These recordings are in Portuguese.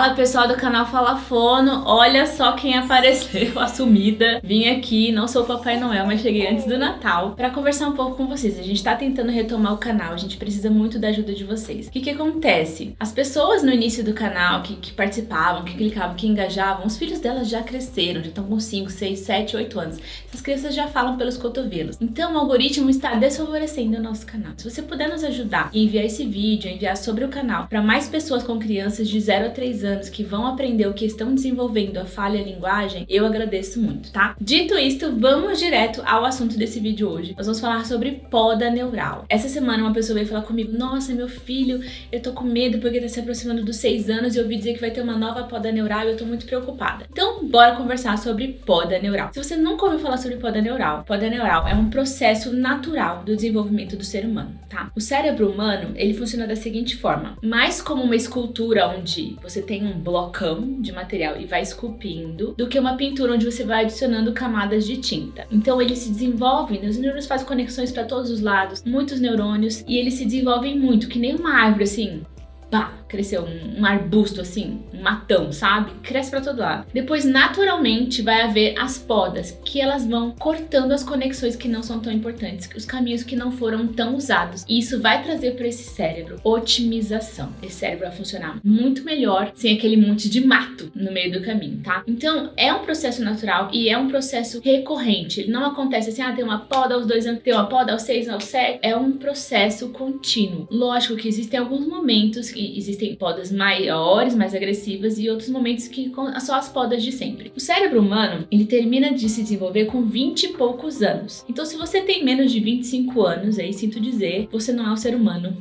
Fala pessoal do canal Fala Fono, olha só quem apareceu, a sumida. Vim aqui, não sou o Papai Noel, mas cheguei antes do Natal pra conversar um pouco com vocês. A gente tá tentando retomar o canal, a gente precisa muito da ajuda de vocês. O que acontece? As pessoas no início do canal que participavam, que clicavam, que engajavam, os filhos delas já cresceram, já estão com 5, 6, 7, 8 anos. Essas crianças já falam pelos cotovelos. Então o algoritmo está desfavorecendo o nosso canal. Se você puder nos ajudar e enviar esse vídeo, enviar sobre o canal para mais pessoas com crianças de 0 a 3 anos que vão aprender o que estão desenvolvendo a fala e a linguagem, eu agradeço muito, tá? Dito isto, vamos direto ao assunto desse vídeo hoje. Nós vamos falar sobre poda neural. Essa semana uma pessoa veio falar comigo: nossa, meu filho, eu tô com medo porque tá se aproximando dos 6 anos e eu ouvi dizer que vai ter uma nova poda neural e eu tô muito preocupada. Então, bora conversar sobre poda neural. Se você nunca ouviu falar sobre poda neural é um processo natural do desenvolvimento do ser humano, tá? O cérebro humano, ele funciona da seguinte forma: mais como uma escultura onde você tem um blocão de material e vai esculpindo, do que uma pintura onde você vai adicionando camadas de tinta. Então eles se desenvolvem, os neurônios fazem conexões para todos os lados, muitos neurônios, e eles se desenvolvem muito, que nem uma árvore assim, pá, cresceu um arbusto assim, um matão, sabe? Cresce pra todo lado. Depois, naturalmente, vai haver as podas, que elas vão cortando as conexões que não são tão importantes, os caminhos que não foram tão usados. E isso vai trazer para esse cérebro otimização. Esse cérebro vai funcionar muito melhor sem aquele monte de mato no meio do caminho, tá? Então, é um processo natural e é um processo recorrente. Ele não acontece assim, tem uma poda aos 2 anos, tem uma poda aos 6, aos 7. É um processo contínuo. Lógico que existem alguns momentos que existem podas maiores, mais agressivas, e outros momentos que são as podas de sempre. O cérebro humano, ele termina de se desenvolver com 20 e poucos anos. Então, se você tem menos de 25 anos, aí sinto dizer, você não é um ser humano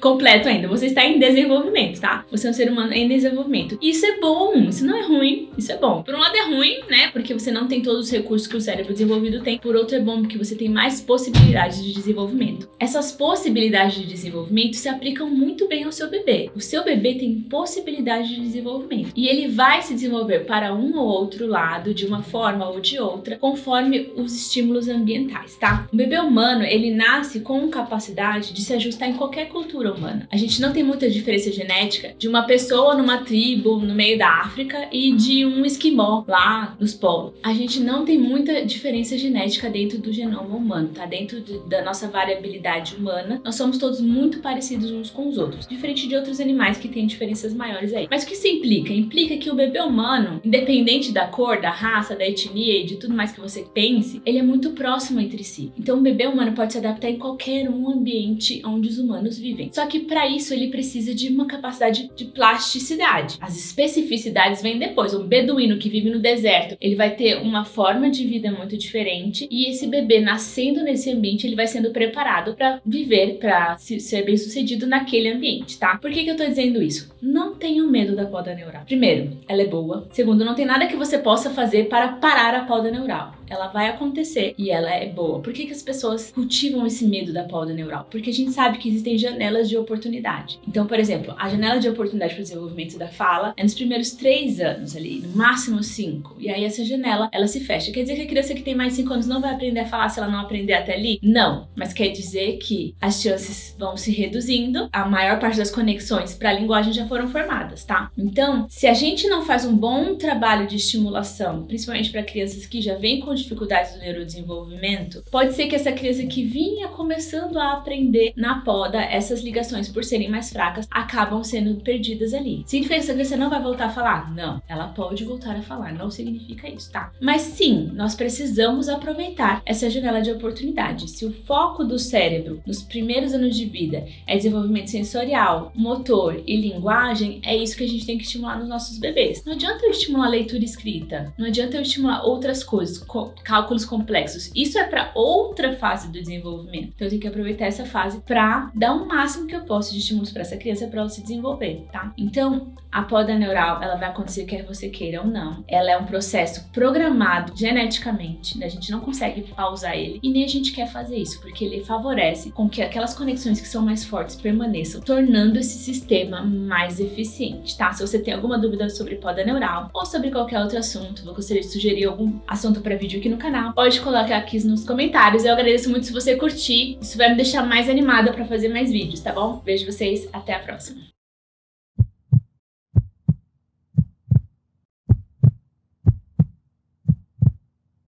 completo ainda. Você está em desenvolvimento, tá? Você é um ser humano em desenvolvimento. Isso é bom, isso não é ruim, isso é bom. Por um lado é ruim, né? Porque você não tem todos os recursos que o cérebro desenvolvido tem. Por outro é bom porque você tem mais possibilidades de desenvolvimento. Essas possibilidades de desenvolvimento se aplicam muito bem ao seu bebê. O seu bebê tem possibilidade de desenvolvimento e ele vai se desenvolver para um ou outro lado, de uma forma ou de outra, conforme os estímulos ambientais, tá? O bebê humano, ele nasce com capacidade de se ajustar em qualquer cultura humana. A gente não tem muita diferença genética de uma pessoa numa tribo no meio da África e de um esquimó lá nos polos. A gente não tem muita diferença genética dentro do genoma humano, tá? Dentro da nossa variabilidade humana, nós somos todos muito parecidos uns com os outros, diferente de outros animais que têm diferenças maiores aí. Mas o que isso implica? Implica que o bebê humano, independente da cor, da raça, da etnia e de tudo mais que você pense, ele é muito próximo entre si. Então o bebê humano pode se adaptar em qualquer um ambiente onde os humanos vivem. Só que para isso ele precisa de uma capacidade de plasticidade. As especificidades vêm depois. Um beduíno que vive no deserto, ele vai ter uma forma de vida muito diferente, e esse bebê nascendo nesse ambiente, ele vai sendo preparado para viver, para ser bem sucedido naquele ambiente, tá? Por que eu tô dizendo isso? Não tenham medo da poda neural. Primeiro, ela é boa. Segundo, não tem nada que você possa fazer para parar a poda neural. Ela vai acontecer e ela é boa. Por que as pessoas cultivam esse medo da poda neural? Porque a gente sabe que existem janelas de oportunidade. Então, por exemplo, a janela de oportunidade para o desenvolvimento da fala é nos primeiros 3 anos ali, no máximo 5. E aí essa janela, ela se fecha. Quer dizer que a criança que tem mais 5 anos não vai aprender a falar se ela não aprender até ali? Não. Mas quer dizer que as chances vão se reduzindo, a maior parte das conexões para a linguagem já foram formadas, tá? Então, se a gente não faz um bom trabalho de estimulação, principalmente para crianças que já vêm com dificuldades do neurodesenvolvimento, pode ser que essa criança que vinha começando a aprender na poda, essas ligações, por serem mais fracas, acabam sendo perdidas ali. Significa que essa criança não vai voltar a falar? Não, ela pode voltar a falar, não significa isso, tá? Mas sim, nós precisamos aproveitar essa janela de oportunidade. Se o foco do cérebro nos primeiros anos de vida é desenvolvimento sensorial, motor e linguagem, é isso que a gente tem que estimular nos nossos bebês. Não adianta eu estimular leitura e escrita, não adianta eu estimular outras coisas, cálculos complexos. Isso é para outra fase do desenvolvimento. Então eu tenho que aproveitar essa fase para dar o máximo que eu posso de estímulos para essa criança para ela se desenvolver, tá? Então, a poda neural, ela vai acontecer quer você queira ou não. Ela é um processo programado geneticamente, né? A gente não consegue pausar ele e nem a gente quer fazer isso, porque ele favorece com que aquelas conexões que são mais fortes permaneçam, tornando esse sistema mais eficiente, tá? Se você tem alguma dúvida sobre poda neural ou sobre qualquer outro assunto, eu gostaria de sugerir algum assunto para vídeo aqui no canal, pode colocar aqui nos comentários. Eu agradeço muito se você curtir, isso vai me deixar mais animada para fazer mais vídeos, tá bom? Vejo vocês, até a próxima!